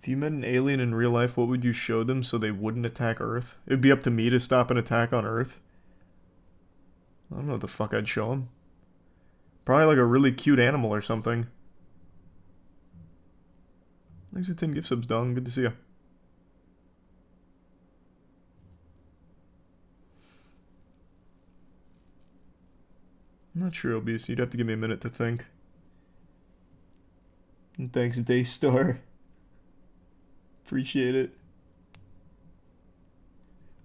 If you met an alien in real life, what would you show them so they wouldn't attack Earth? It'd be up to me to stop an attack on Earth. I don't know what the fuck I'd show them. Probably like a really cute animal or something. Thanks for 10 gift subs, Dong. Good to see you. I'm not sure, Obese. You'd have to give me a minute to think. And thanks, Daystar. Appreciate it.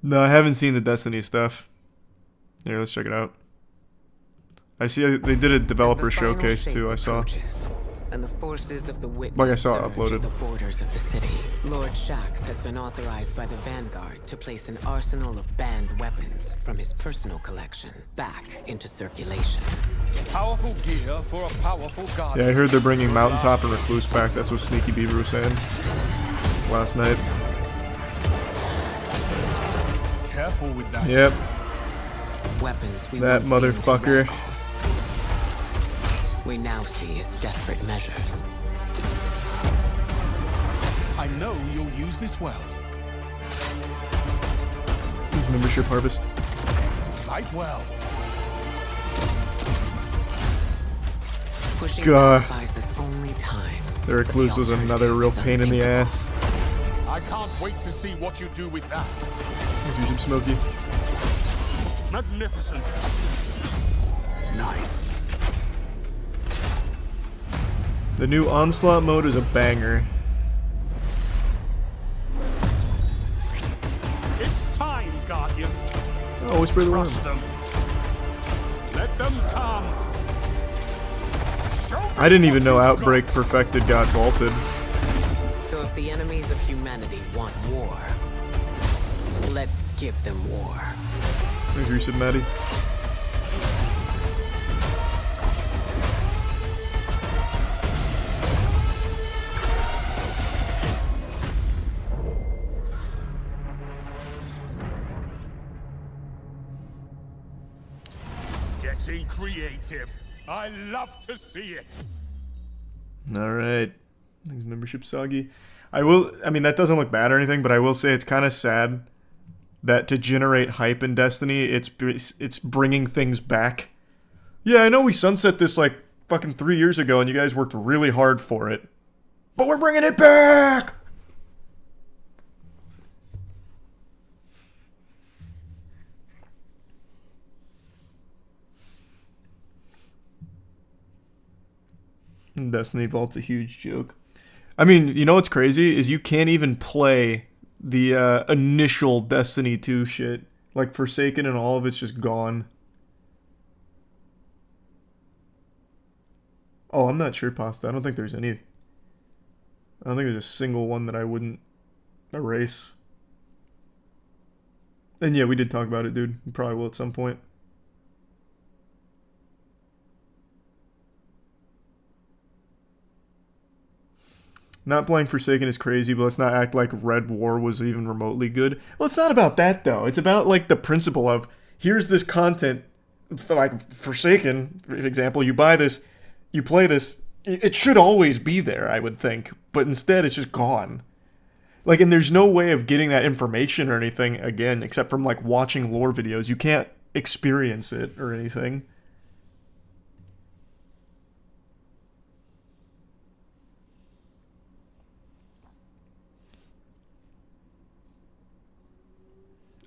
No, I haven't seen the Destiny stuff. Here, let's check it out. I see they did a developer showcase too, I saw. And the forces of the witness Like I saw it uploaded. the borders of the city. Lord Shax has been authorized by the Vanguard to place an arsenal of banned weapons from his personal collection back into circulation. Powerful gear for a powerful god. Yeah, I heard they're bringing Mountaintop and Recluse back. That's what Sneaky Beaver was saying last night. Careful with that. Yep. Weapons we That once deemed motherfucker. tyrannical, we now see as desperate measures. I know you'll use this well. Who's membership harvest? Fight well. Pushing God. back buys us only time. The Recluse was another real pain in the ass. I can't wait to see what you do with that. YouTube Smokey. Magnificent. Nice. The new Onslaught mode is a banger. It's time, Guardian. Oh, Whisper of the Worm. Trust them. Let them come. Show me I didn't even what know you've Outbreak got. Perfected got vaulted. So if the enemies of humanity want war, let's give them war. Thanks, Reset Maddie. Getting creative. I love to see it. Alright. Thanks, membership Soggy. I mean, that doesn't look bad or anything, but I will say it's kind of sad that to generate hype in Destiny, it's bringing things back. Yeah, I know we sunset this like fucking 3 years ago and you guys worked really hard for it. But we're bringing it back! Destiny Vault's a huge joke. I mean, you know what's crazy is you can't even play the initial Destiny 2 shit. Like Forsaken and all of it's just gone. Oh, I'm not sure, Pasta. I don't think there's any. I don't think there's a single one that I wouldn't erase. And yeah, we did talk about it, dude. We probably will at some point. Not playing Forsaken is crazy, but let's not act like Red War was even remotely good. Well, it's not about that, though. It's about, like, the principle of, here's this content, like Forsaken, for example, you buy this, you play this, it should always be there, I would think, but instead it's just gone. Like, and there's no way of getting that information or anything, again, except from, like, watching lore videos. You can't experience it or anything.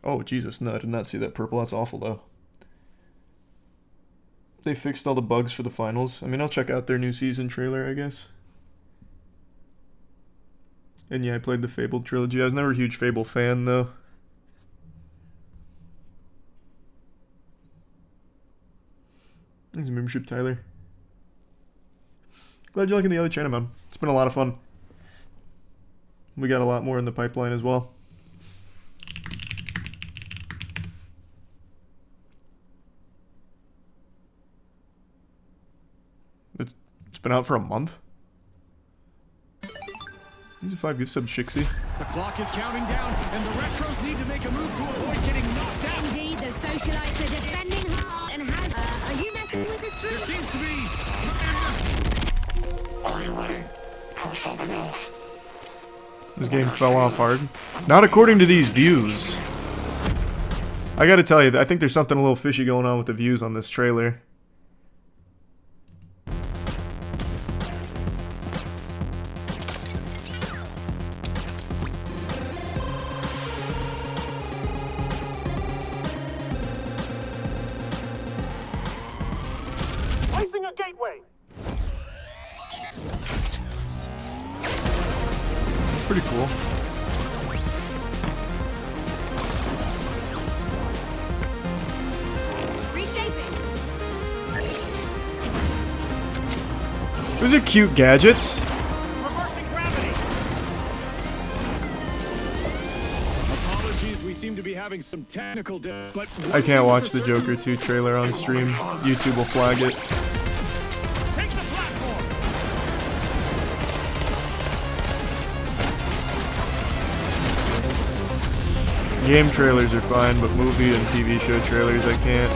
Oh, Jesus, no, I did not see that purple. That's awful, though. They fixed all the bugs for the finals. I mean, I'll check out their new season trailer, I guess. And yeah, I played the Fable trilogy. I was never a huge Fable fan, though. Thanks for membership, Tyler. Glad you're liking the other channel, man. It's been a lot of fun. We got a lot more in the pipeline as well. It's been out for a month. These are 5 gift subs, Shixie. The clock is counting down, and the Retros need to make a move to avoid getting knocked out. Indeed, the socialites are defending hard and has. Are you messing with this There room? seems to be... Are you ready for something else? This game fell off hard. Not according to these views. I gotta tell you, I think there's something a little fishy going on with the views on this trailer. Placing a gateway. Pretty cool. Reshaping. Those are cute gadgets. Reversing gravity. Apologies, we seem to be having some technical but I can't watch the Joker 2 trailer on stream. YouTube will flag it. take the platform. Game trailers are fine, but movie and TV show trailers I can't.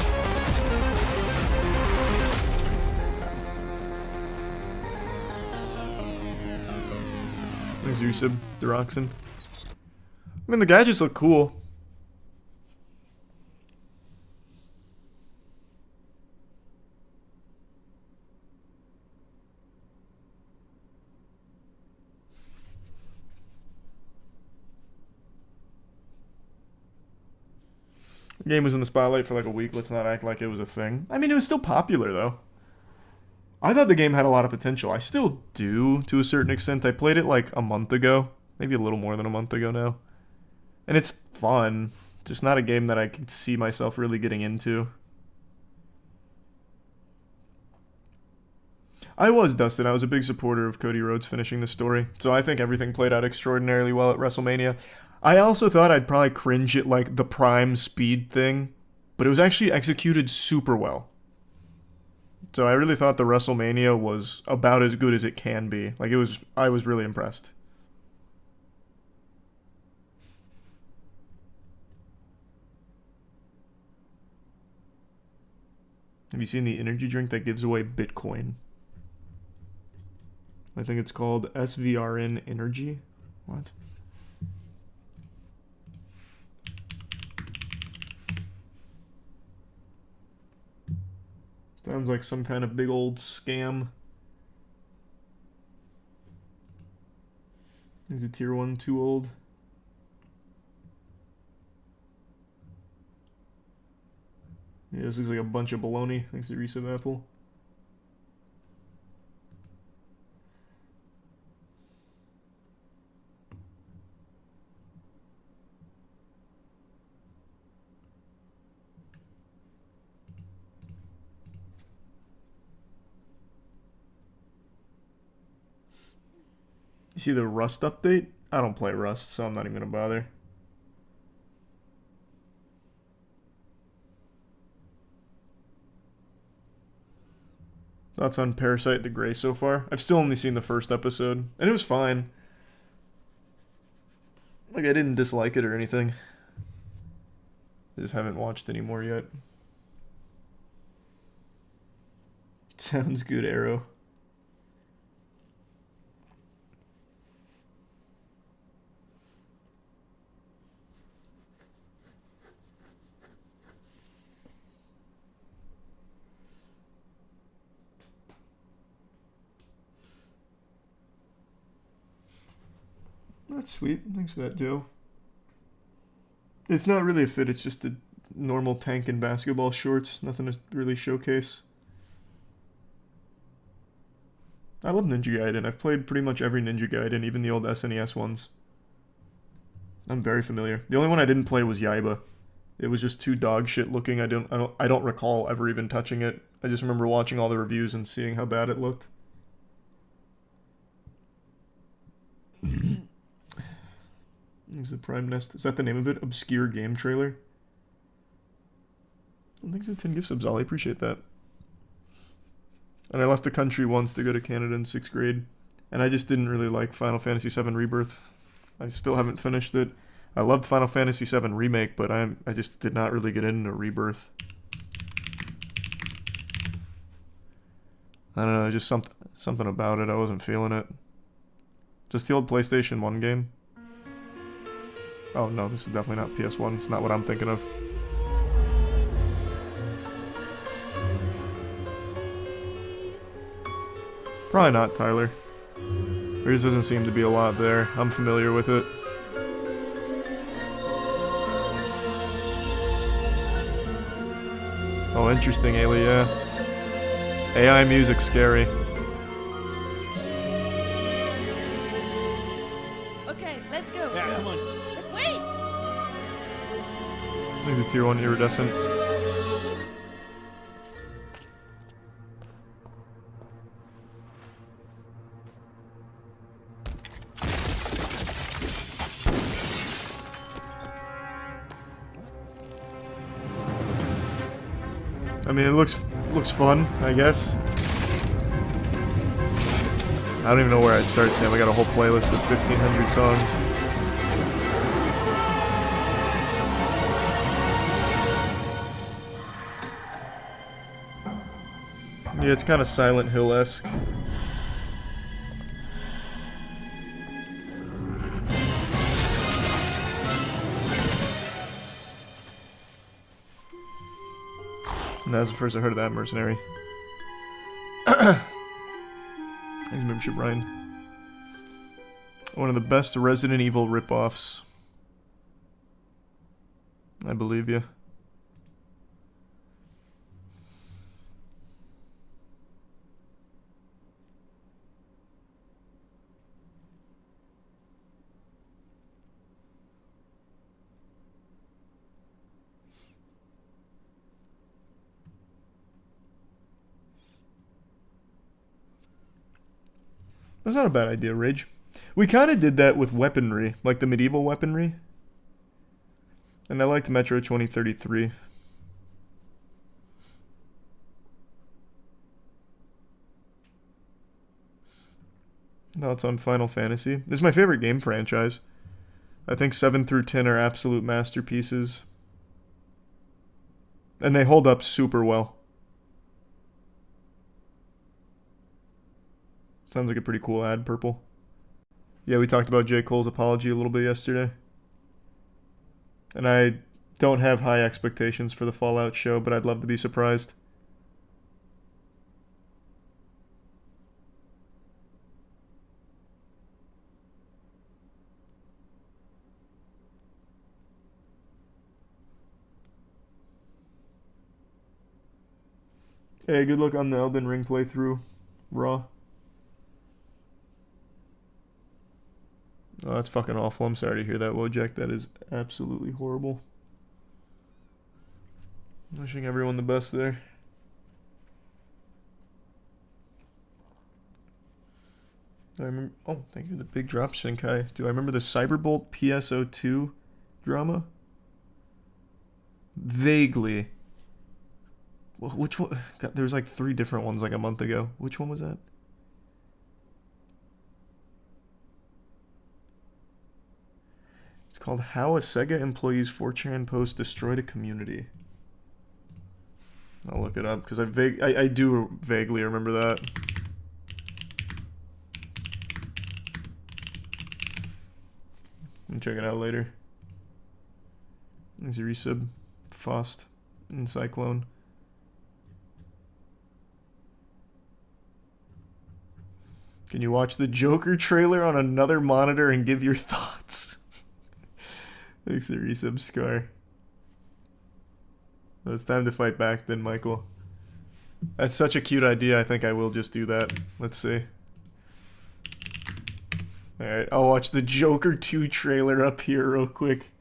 Thanks, Yusub, Deroxin. I mean, the gadgets look cool. The game was in the spotlight for like a week. Let's not act like it was a thing. I mean, it was still popular, though. I thought the game had a lot of potential. I still do, to a certain extent. I played it like a month ago. Maybe a little more than a month ago now. And it's fun. Just not a game that I could see myself really getting into. I was, Dustin. I was a big supporter of Cody Rhodes finishing the story. So I think everything played out extraordinarily well at WrestleMania. I also thought I'd probably cringe at like the prime speed thing. But it was actually executed super well. So I really thought the WrestleMania was about as good as it can be. Like it was, I was really impressed. Have you seen the energy drink that gives away Bitcoin? I think it's called SVRN Energy. What? Sounds like some kind of big old scam. Is it tier 1 too old? Yeah, this looks like a bunch of baloney. Thanks to Resub Apple. You see the Rust update? I don't play Rust, so I'm not even gonna bother. Thoughts on Parasite the Grey so far? I've still only seen the first episode, and it was fine. Like, I didn't dislike it or anything. I just haven't watched any more yet. Sounds good, Arrow. That's sweet. Thanks for that, Joe. It's not really a fit. It's just a normal tank and basketball shorts. Nothing to really showcase. I love Ninja Gaiden. I've played pretty much every Ninja Gaiden, even the old SNES ones. I'm very familiar. The only one I didn't play was Yaiba. It was just too dog shit looking. I don't recall ever even touching it. I just remember watching all the reviews and seeing how bad it looked. Is the Prime Nest? Is that the name of it? Obscure game trailer? Thanks for 10 gift subs, Ollie. Appreciate that. And I left the country once to go to Canada in 6th grade. And I just didn't really like Final Fantasy VII Rebirth. I still haven't finished it. I loved Final Fantasy VII Remake, but I just did not really get into Rebirth. I don't know, just something about it. I wasn't feeling it. Just the old PlayStation 1 game. Oh no, this is definitely not PS1. It's not what I'm thinking of. Probably not, Tyler. There just doesn't seem to be a lot there. I'm familiar with it. Oh, interesting, Ailey, yeah. AI music's scary. Okay, let's go. Yeah, come on. Wait! I think the tier 1 iridescent. I mean, it looks fun, I guess. I don't even know where I'd start, Sam. I got a whole playlist of 1,500 songs. Yeah, it's kind of Silent Hill-esque. And that was the first I heard of that mercenary. Thanks, membership, Ryan. One of the best Resident Evil ripoffs. I believe you. That's not a bad idea, Rage. We kind of did that with weaponry, like the medieval weaponry. And I liked Metro 2033. Now it's on Final Fantasy. This is my favorite game franchise. I think 7 through 10 are absolute masterpieces. And they hold up super well. Sounds like a pretty cool ad, Purple. Yeah, we talked about J. Cole's apology a little bit yesterday. And I don't have high expectations for the Fallout show, but I'd love to be surprised. Hey, good luck on the Elden Ring playthrough, Raw. Oh, that's fucking awful. I'm sorry to hear that, Wojak. That is absolutely horrible. Wishing everyone the best there. I remember. Oh, thank you. The big drop, Shinkai. Do I remember the Cyberbolt PSO2 drama? Vaguely. Which one? God, there was like 3 different ones like a month ago. Which one was that? It's called How a Sega Employee's 4chan Post Destroyed a Community. I'll look it up because I do vaguely remember that. I'll check it out later. There's a resub, Faust, and Cyclone. Can you watch the Joker trailer on another monitor and give your thoughts? Thanks, the resub, Scar. Well, it's time to fight back then, Michael. That's such a cute idea. I think I will just do that. Let's see. Alright, I'll watch the Joker 2 trailer up here real quick.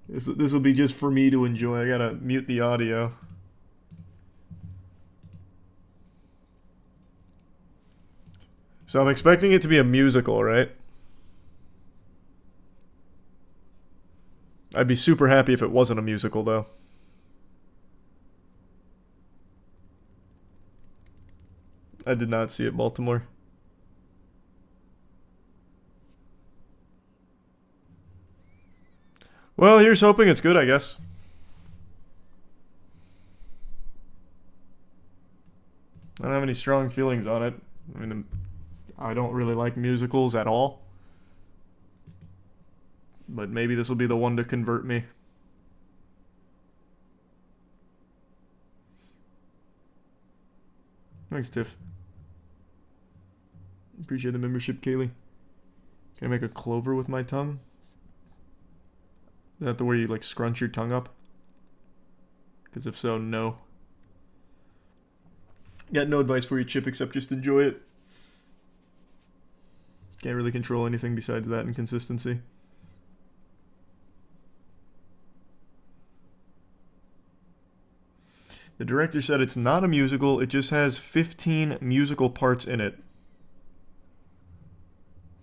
This will be just for me to enjoy. I gotta mute the audio. So I'm expecting it to be a musical, right? I'd be super happy if it wasn't a musical, though. I did not see it, Baltimore. Well, here's hoping it's good, I guess. I don't have any strong feelings on it. I mean, I don't really like musicals at all. But maybe this will be the one to convert me. Thanks, Tiff. Appreciate the membership, Kaylee. Can I make a clover with my tongue? Is that the way you, like, scrunch your tongue up? Because if so, no. Got no advice for you, Chip, except just enjoy it. Can't really control anything besides that inconsistency. The director said it's not a musical, it just has 15 musical parts in it.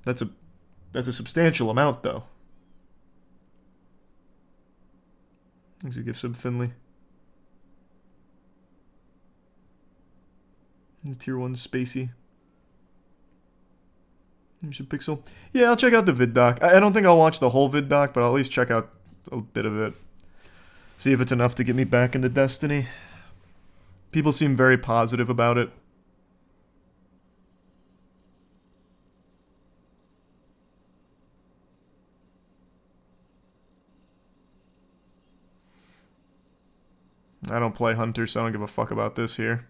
That's a substantial amount, though. Thanks a gift sub, Finley. Tier 1 Spacey. There's a pixel. Yeah, I'll check out the vid doc. I don't think I'll watch the whole vid doc, but I'll at least check out a bit of it. See if it's enough to get me back into Destiny. People seem very positive about it. I don't play Hunter, so I don't give a fuck about this here.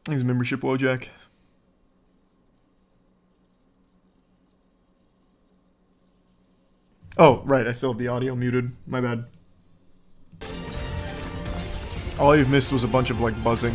Thanks, membership, Wojak. Oh, right, I still have the audio muted. My bad. All you've missed was a bunch of, like, buzzing.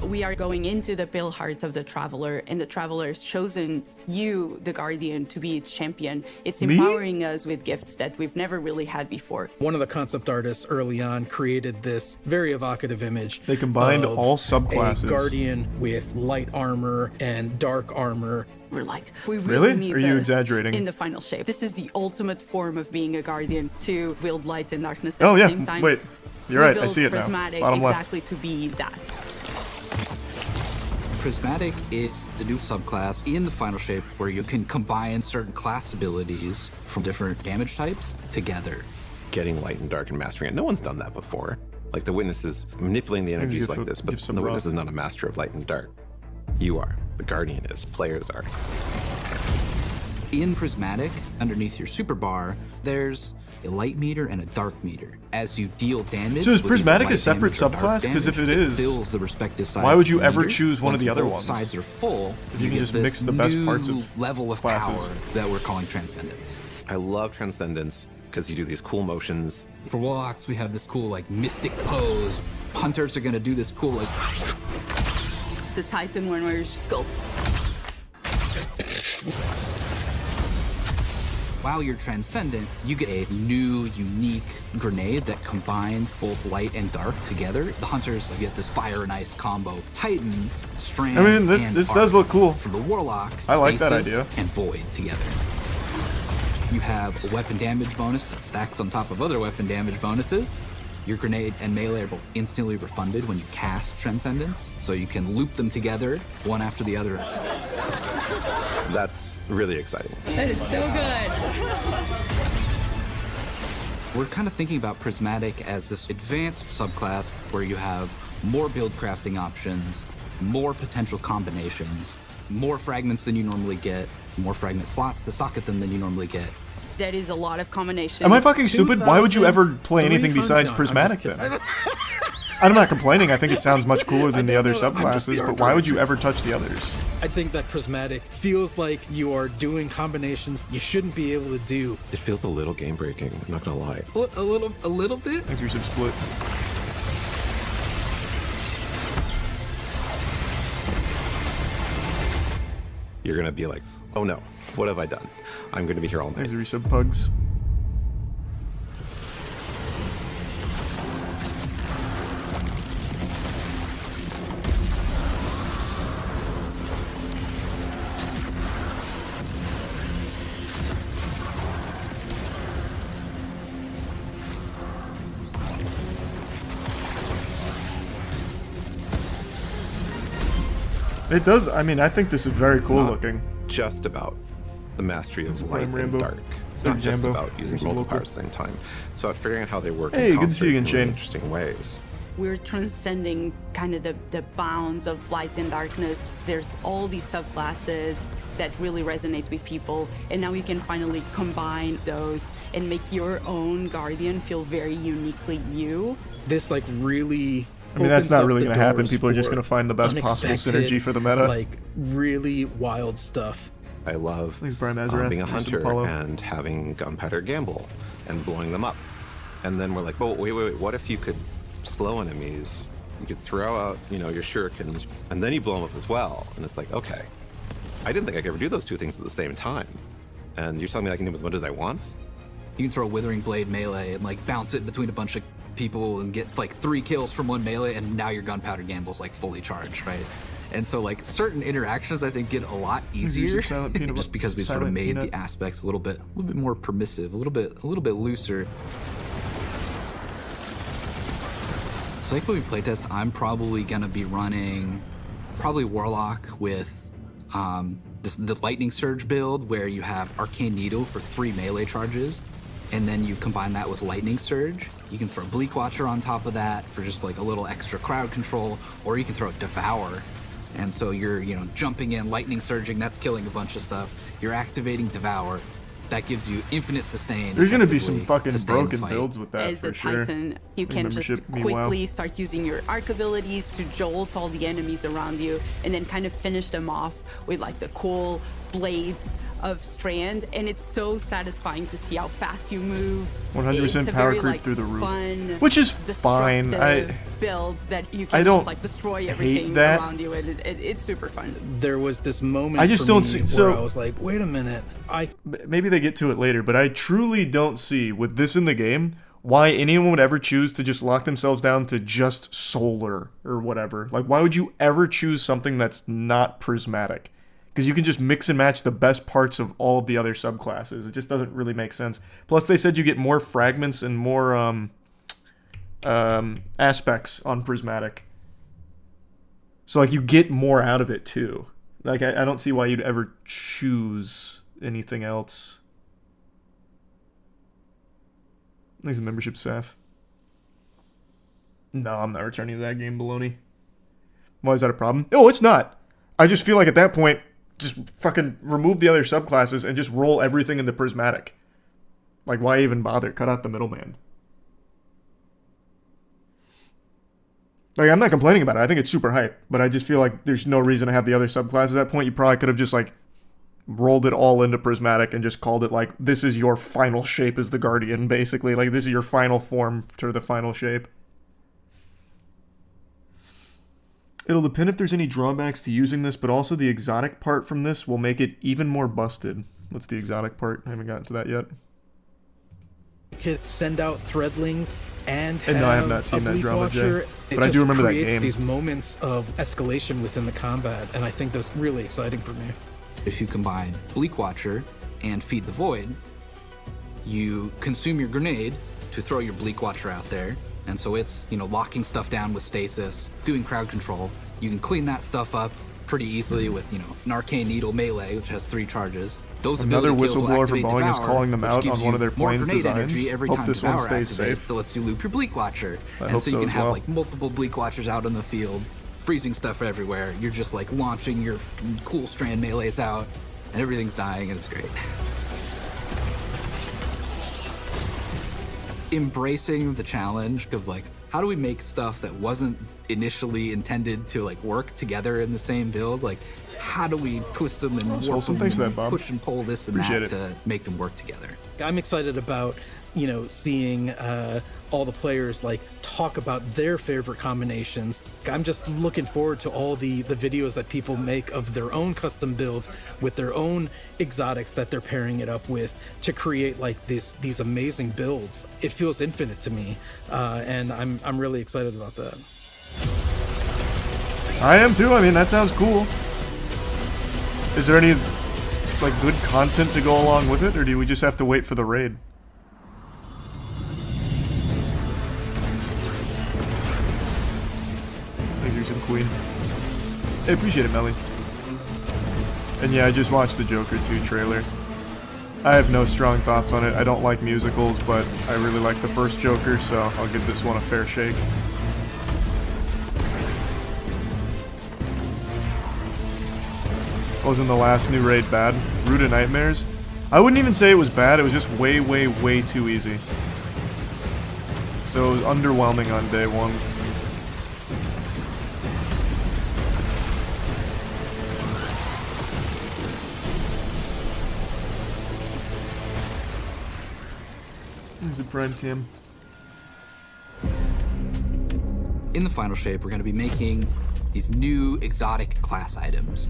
We are going into the pale heart of the Traveler, and the Traveler has chosen you, the Guardian, to be its champion. It's empowering us with gifts that we've never really had before. One of the concept artists early on created this very evocative image. They combined all subclasses. A Guardian with light armor and dark armor. We're like, we really need Are you this exaggerating? in the final shape. This is the ultimate form of being a Guardian, to wield light and darkness at Oh, the yeah. same time. Wait. You're right. I built see it now. Prismatic Bottom left. exactly to be that. Prismatic is the new subclass in the final shape where you can combine certain class abilities from different damage types together. Getting light and dark and mastering it. No one's done that before. Like the Witness is manipulating the energies like this, but the Witness is not a master of light and dark. You are. The Guardian is. Players are. In Prismatic, underneath your super bar, there's a light meter and a dark meter. As you deal damage, so is with Prismatic either a separate light damage or dark subclass? Because if it damage, is, fills the respective sides why would you of the ever meter. choose one of Once the other both ones? sides are full, You can get just this mix the best parts new of level of classes. power that we're calling Transcendence. I love Transcendence because you do these cool motions. For Warlocks, we have this cool like mystic pose. Hunters are gonna do this cool like The Titan one where you just go. While you're transcendent, you get a new, unique grenade that combines both light and dark together. The hunters get this fire and ice combo. Titans, strand, I mean, and this arc. does look cool. For the warlock, I like that stasis idea. and void together. You have a weapon damage bonus that stacks on top of other weapon damage bonuses. Your grenade and melee are both instantly refunded when you cast Transcendence, so you can loop them together, one after the other. That's really exciting. That is so good. We're kind of thinking about Prismatic as this advanced subclass where you have more build crafting options, more potential combinations, more fragments than you normally get, more fragment slots to socket them than you normally get. That is a lot of combinations. Am I fucking stupid? Why would you ever play anything besides Prismatic then? I'm not complaining. I think it sounds much cooler than the other subclasses, but why would you ever touch the others? I think that Prismatic feels like you are doing combinations you shouldn't be able to do. It feels a little game breaking, I'm not gonna lie. A little bit? Thanks for some split. You're gonna be like, oh no, what have I done? I'm gonna be here all night. Thanks for resub pugs. It does, I mean, I think this is very cool looking. Just about the mastery of light Prime and Rambo. dark. It's not just Jambo. about using Here's multiple local. powers at the same time. It's about figuring out how they work Hey, in good to see you again, concert in really Shane. interesting ways. We're transcending kind of the bounds of light and darkness. There's all these subclasses that really resonate with people, and now you can finally combine those and make your own Guardian feel very uniquely you. This like really I mean, that's opens not up really the going to happen. doors People are just for going to find the best possible unexpected, synergy for the meta. like really wild stuff. I love Thanks, Brian Mazarath. being a Thanks, hunter Apollo. and having gunpowder gamble and blowing them up. And then we're like, oh, wait, what if you could slow enemies? You could throw out, your shurikens, and then you blow them up as well. And it's like, okay, I didn't think I could ever do those two things at the same time. And you're telling me I can do as much as I want? You can throw Withering Blade melee and like bounce it between a bunch of people and get like 3 kills from one melee, and now your gunpowder gamble's like fully charged, right? And so like certain interactions I think get a lot easier Silent Peanut just because we sort of Silent made Peanut. the aspects a little bit more permissive, a little bit looser. So like when we playtest, I'm probably gonna be running Warlock with the Lightning Surge build where you have Arcane Needle for 3 melee charges, and then you combine that with Lightning Surge. You can throw Bleak Watcher on top of that for just like a little extra crowd control, or you can throw Devour. And so you're, jumping in, lightning surging, that's killing a bunch of stuff. You're activating Devour. That gives you infinite sustain. There's going to be some effectively, fucking to stay in the broken fight. builds with that As for a sure. Titan, you can just Membership, meanwhile. quickly start using your arc abilities to jolt all the enemies around you, and then kind of finish them off with like the cool blades of Strand, and it's so satisfying to see how fast you move. 100% It's a power very, creep like, through the roof. fun, Which is fine. destructive build that you I can don't just like destroy everything that. around you, and it's super fun. There was this moment I just for don't me see- where so- I was like, wait a minute, Maybe they get to it later, but I truly don't see, with this in the game, why anyone would ever choose to just lock themselves down to just solar or whatever. Like, why would you ever choose something that's not prismatic? Because you can just mix and match the best parts of all of the other subclasses. It just doesn't really make sense. Plus, they said you get more fragments and more aspects on prismatic. So, like, you get more out of it, too. Like, I don't see why you'd ever choose anything else. Thanks for membership, Saf. No, I'm not returning to that game, baloney. Why is that a problem? Oh, it's not. I just feel like at that point, just fucking remove the other subclasses and just roll everything into prismatic. Like, why even bother? Cut out the middleman. Like, I'm not complaining about it. I think it's super hype, but I just feel like there's no reason to have the other subclasses at that point. You probably could have just, like, rolled it all into prismatic and just called it, like, this is your final shape as the Guardian, basically. Like, this is your final form to the final shape. It'll depend if there's any drawbacks to using this, but also the exotic part from this will make it even more busted. What's the exotic part? I haven't gotten to that yet. could send out threadlings and have no, I have not seen a that Bleak drama, Jay. Watcher. But It I do just remember that creates game. these moments of escalation within the combat, and I think that's really exciting for me. If you combine Bleak Watcher and Feed the Void, you consume your grenade to throw your Bleak Watcher out there. And so it's, locking stuff down with stasis, doing crowd control. You can clean that stuff up pretty easily with, an Arcane Needle melee, which has 3 charges. Those Another ability kills will whistleblower for activate Boeing is Devour, calling them which out gives on one of their you more planes grenade designs. energy every Hope time this one Devour stays activates, safe. so lets you loop your Bleak Watcher. I And hope so you so can as have well. like multiple Bleak Watchers out in the field, freezing stuff everywhere. You're just like launching your cool strand melees out, and everything's dying, and it's great. Embracing the challenge of like, how do we make stuff that wasn't initially intended to like work together in the same build? Like, how do we twist them and warp wholesome. them Thanks for and that, Bob. push and pull this and Appreciate that to make them work together? I'm excited about, seeing all the players like talk about their favorite combinations. I'm just looking forward to all the videos that people make of their own custom builds with their own exotics that they're pairing it up with to create like these amazing builds. It feels infinite to me, and I'm really excited about that. I am too. I mean, that sounds cool. Is there any like good content to go along with it, or do we just have to wait for the raid? Thanks, you're some queen. Hey, appreciate it, Melly. And yeah, I just watched the Joker 2 trailer. I have no strong thoughts on it. I don't like musicals, but I really like the first Joker, so I'll give this one a fair shake. Wasn't the last new raid bad? Root of Nightmares? I wouldn't even say it was bad, it was just way, way, way too easy. So it was underwhelming on day one. There's a prime team. In the final shape, we're going to be making these new exotic class items.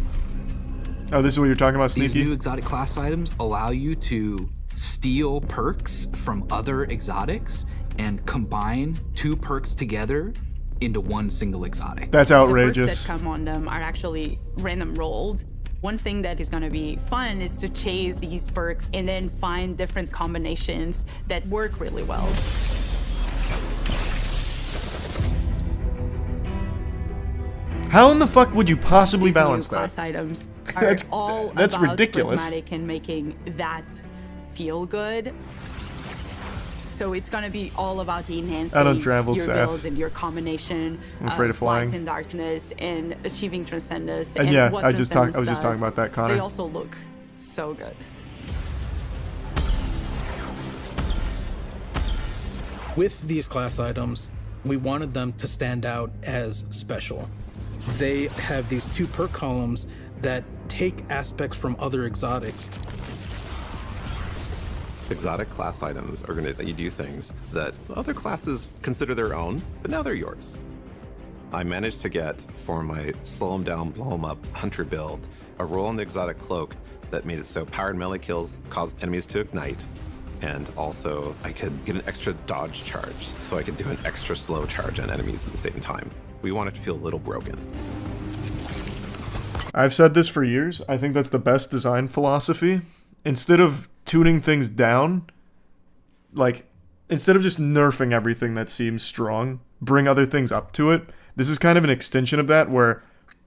Oh, this is what you're talking about, These Sneaky? new exotic class items allow you to steal perks from other exotics and combine 2 perks together into one single exotic. That's The outrageous. perks that come on them are actually random rolled. One thing that is going to be fun is to chase these perks and then find different combinations that work really well. How in the fuck would you possibly These balance new that? class items are That's- all that's about ridiculous. prismatic and making that feel good. So it's gonna be all about the enhancing I don't travel, your Seth. builds and your combination I'm afraid of flying. light and darkness and achieving transcendence. And yeah, what I was just talking transcendence about does. that, Connor. They also look so good. With these class items, we wanted them to stand out as special. They have these 2 perk columns that take aspects from other exotics. Exotic class items are going to let you do things that other classes consider their own, but now they're yours. I managed to get, for my slow 'em down, blow 'em up hunter build, a roll on the exotic cloak that made it so powered melee kills caused enemies to ignite, and also I could get an extra dodge charge, so I could do an extra slow charge on enemies at the same time. We want it to feel a little broken. I've said this for years. I think that's the best design philosophy. Instead of tuning things down, like, instead of just nerfing everything that seems strong, bring other things up to it. This is kind of an extension of that, where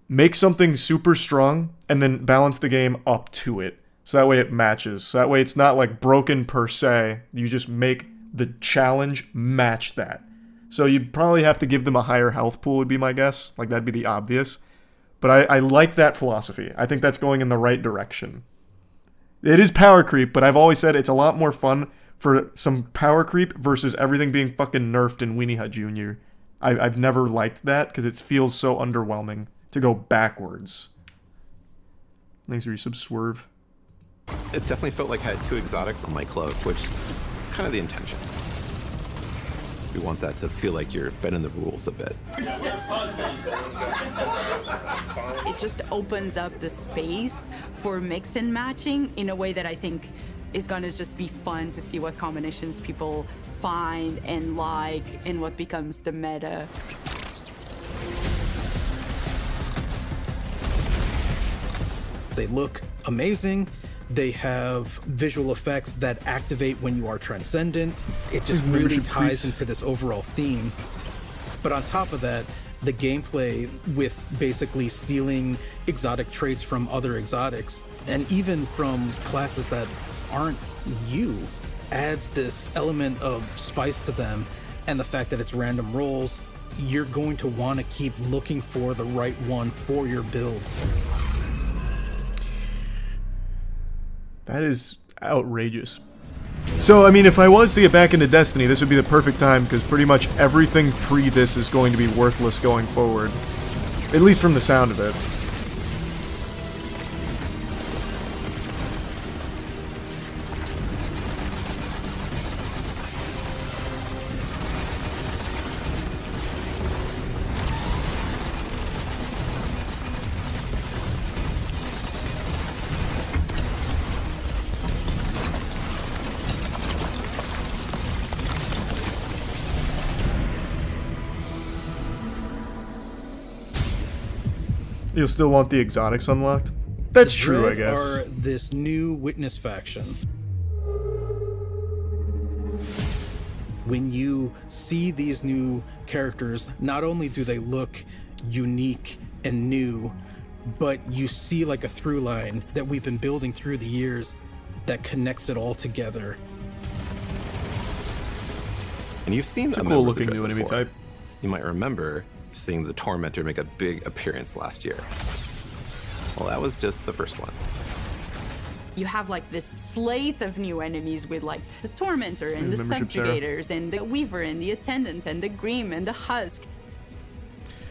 make something super strong and then balance the game up to it. So that way it matches. So that way it's not like broken per se. You just make the challenge match that. So you'd probably have to give them a higher health pool, would be my guess. Like, that'd be the obvious. But I like that philosophy. I think that's going in the right direction. It is power creep, but I've always said it's a lot more fun for some power creep versus everything being fucking nerfed in Weenie Hut Jr. I've never liked that because it feels so underwhelming to go backwards. Thanks for your sub swerve. It definitely felt like I had 2 exotics on my cloak, which is kind of the intention. We want that to feel like you're bending the rules a bit. It just opens up the space for mix and matching in a way that I think is gonna just be fun to see what combinations people find and like and what becomes the meta. They look amazing. They have visual effects that activate when you are transcendent. It just really Leadership ties priest. into this overall theme. But on top of that, the gameplay with basically stealing exotic traits from other exotics, and even from classes that aren't you, adds this element of spice to them. And the fact that it's random rolls, you're going to want to keep looking for the right one for your builds. That is outrageous. So, I mean, if I was to get back into Destiny, this would be the perfect time, because pretty much everything pre this is going to be worthless going forward. At least from the sound of it. You'll still want the exotics unlocked? That's The true, I Dread guess. Are this new witness faction. When you see these new characters, not only do they look unique and new, but you see like a through line that we've been building through the years. that connects it all together. And you've seen It's a a cool member of the looking Dread new enemy before. type. You might remember seeing the Tormentor make a big appearance last year. Well, that was just the first one. You have like this slate of new enemies with like the Tormentor and the membership share. Subjugators and the Weaver and the Attendant and the Grim and the Husk.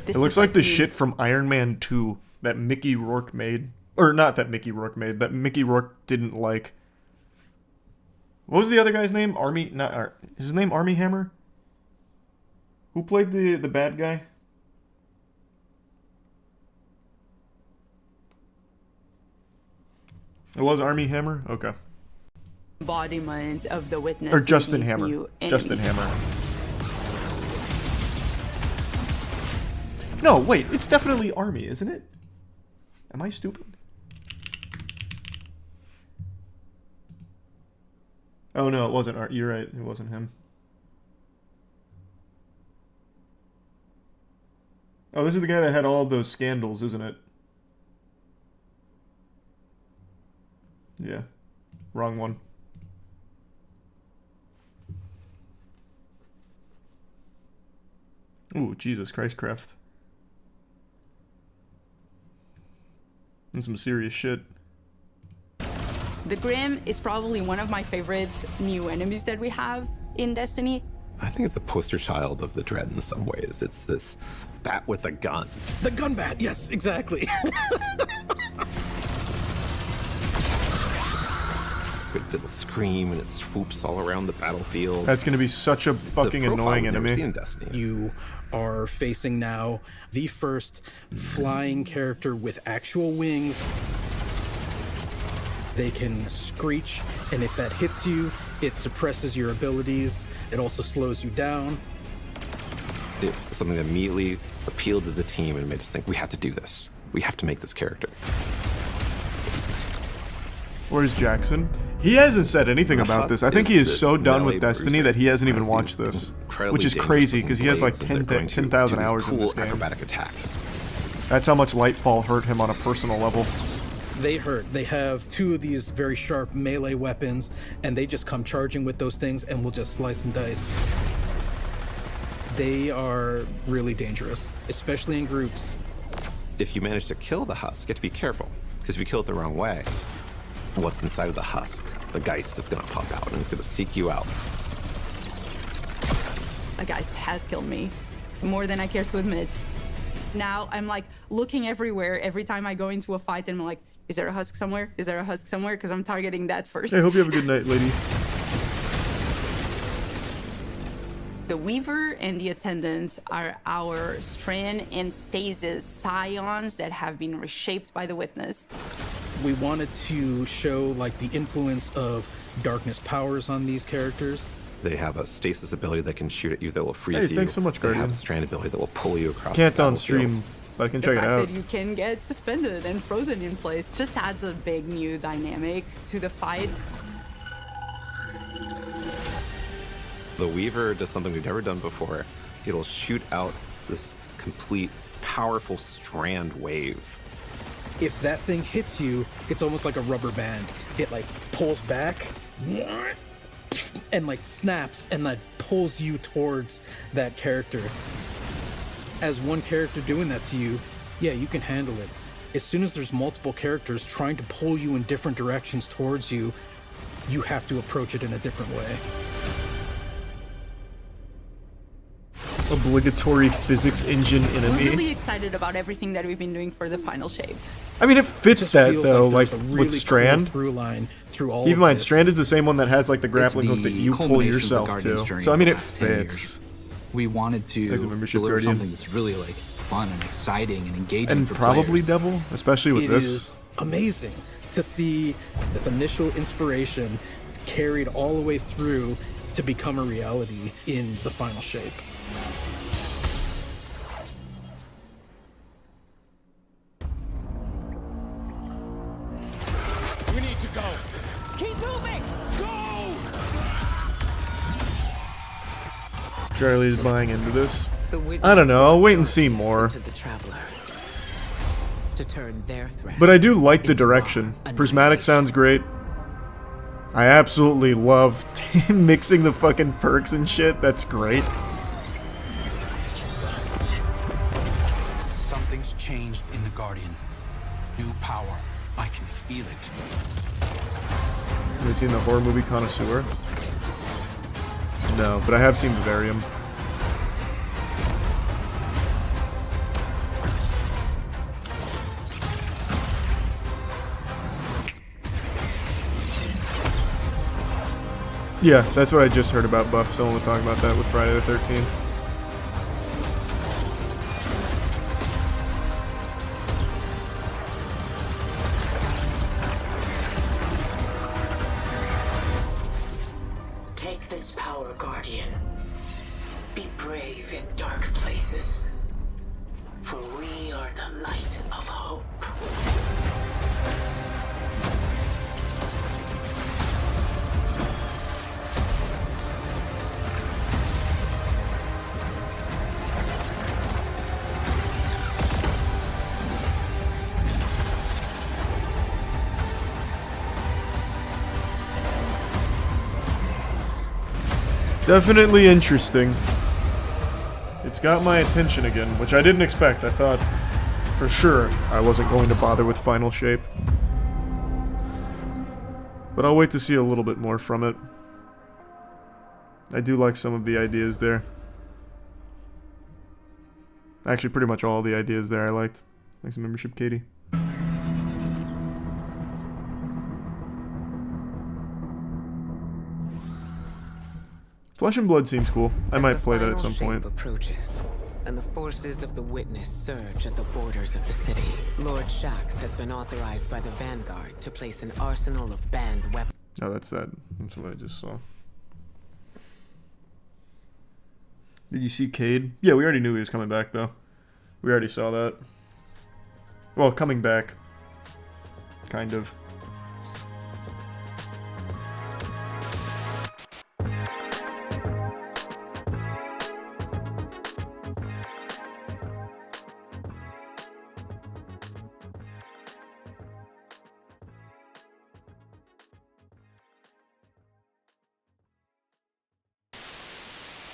It looks like the shit from Iron Man 2 that Mickey Rourke made. Or not that Mickey Rourke made, that Mickey Rourke didn't like. What was the other guy's name? Is his name Army Hammer? Who played the bad guy? It was Army Hammer? Okay. Embodiment of the Witness. Or in Justin these Hammer. new Justin enemies. Hammer. No, wait, it's definitely Army, isn't it? Am I stupid? Oh no, it wasn't Art. You're right, it wasn't him. Oh, this is the guy that had all those scandals, isn't it? Yeah. Wrong one. Ooh, Jesus Christ, Craft. And some serious shit. The Grim is probably one of my favorite new enemies that we have in Destiny. I think it's a poster child of the Dread in some ways. It's this bat with a gun. The gun bat, yes, exactly. It does a scream and it swoops all around the battlefield. That's gonna be such a fucking annoying I've never enemy. seen in Destiny. You are facing now the first flying character with actual wings. They can screech, and if that hits you, it suppresses your abilities. It also slows you down. It was something that immediately appealed to the team and made us think, we have to do this. We have to make this character. Where's Jackson? He hasn't said anything about this. I think he is so done with Destiny that he hasn't even watched this. Which is crazy, because he has like 10,000 hours in this game. Acrobatic attacks. That's how much Lightfall hurt him on a personal level. They hurt. They have two of these very sharp melee weapons, and they just come charging with those things and will just slice and dice. They are really dangerous, especially in groups. If you manage to kill the husk, you have to be careful, because if you kill it the wrong way, what's inside of the husk, the Geist is going to pop out and it's going to seek you out. A Geist has killed me, more than I care to admit. Now I'm like looking everywhere every time I go into a fight, and I'm like, is there a husk somewhere? Is there a husk somewhere? Because I'm targeting that first. Hey, hope you have a good night, lady. The Weaver and the Attendant are our Strand and Stasis scions that have been reshaped by the Witness. We wanted to show like the influence of darkness powers on these characters. They have a stasis ability that can shoot at you that will freeze you. Thanks so much, They have Guardian. a strand ability that will pull you across Can't the on battlefield. stream, but I can The check it fact out. that you can get suspended and frozen in place just adds a big new dynamic to the fight. The Weaver does something we've never done before. It'll shoot out this complete, powerful strand wave. If that thing hits you, it's almost like a rubber band. It like pulls back and like snaps and like pulls you towards that character. As one character doing that to you, yeah, you can handle it. As soon as there's multiple characters trying to pull you in different directions towards you, you have to approach it in a different way. Obligatory physics engine We're enemy. really excited about everything that we've been doing for the final shape. I mean, it fits Just that feels though, there's like a really with Strand. cool through line through all Keep in of mind, this. Strand is the same one that has like the grappling hook that the you pull culmination of the yourself Guardian's to. journey So I of mean, the it last 10 years. fits. We wanted to As a membership deliver Guardian. something that's really like fun and exciting and engaging And for probably players. Devil, especially with It this. is amazing to see this initial inspiration carried all the way through to become a reality in the final shape. We need to go. Keep moving. Go! Charlie's buying into this. The I don't know. I'll wait and witness see more. to the traveler to turn their threat But I do like the into direction. our Prismatic sounds great. I absolutely love mixing the fucking perks and shit. That's great. Something's changed in the Guardian. New power. I can feel it. Have you seen the horror movie Connoisseur? No, but I have seen Vivarium. Yeah, that's what I just heard about Buff. Someone was talking about that with Friday the 13th. Take this power, Guardian. Be brave in dark places. For we are the light of hope. Definitely interesting. It's got my attention again, which I didn't expect. I thought for sure I wasn't going to bother with Final Shape. But I'll wait to see a little bit more from it. I do like some of the ideas there. Actually, pretty much all the ideas there I liked. Thanks for membership, Katie. Flesh and Blood seems cool. I might play that at some point. Approaches, and the forces of the Witness surge at the borders of the city. Lord Shax has been authorized by the Vanguard to place an arsenal of banned weapons. Oh, that's that. That's what I just saw. Did you see Cade? Yeah, we already knew he was coming back, though. We already saw that. Well, coming back. Kind of.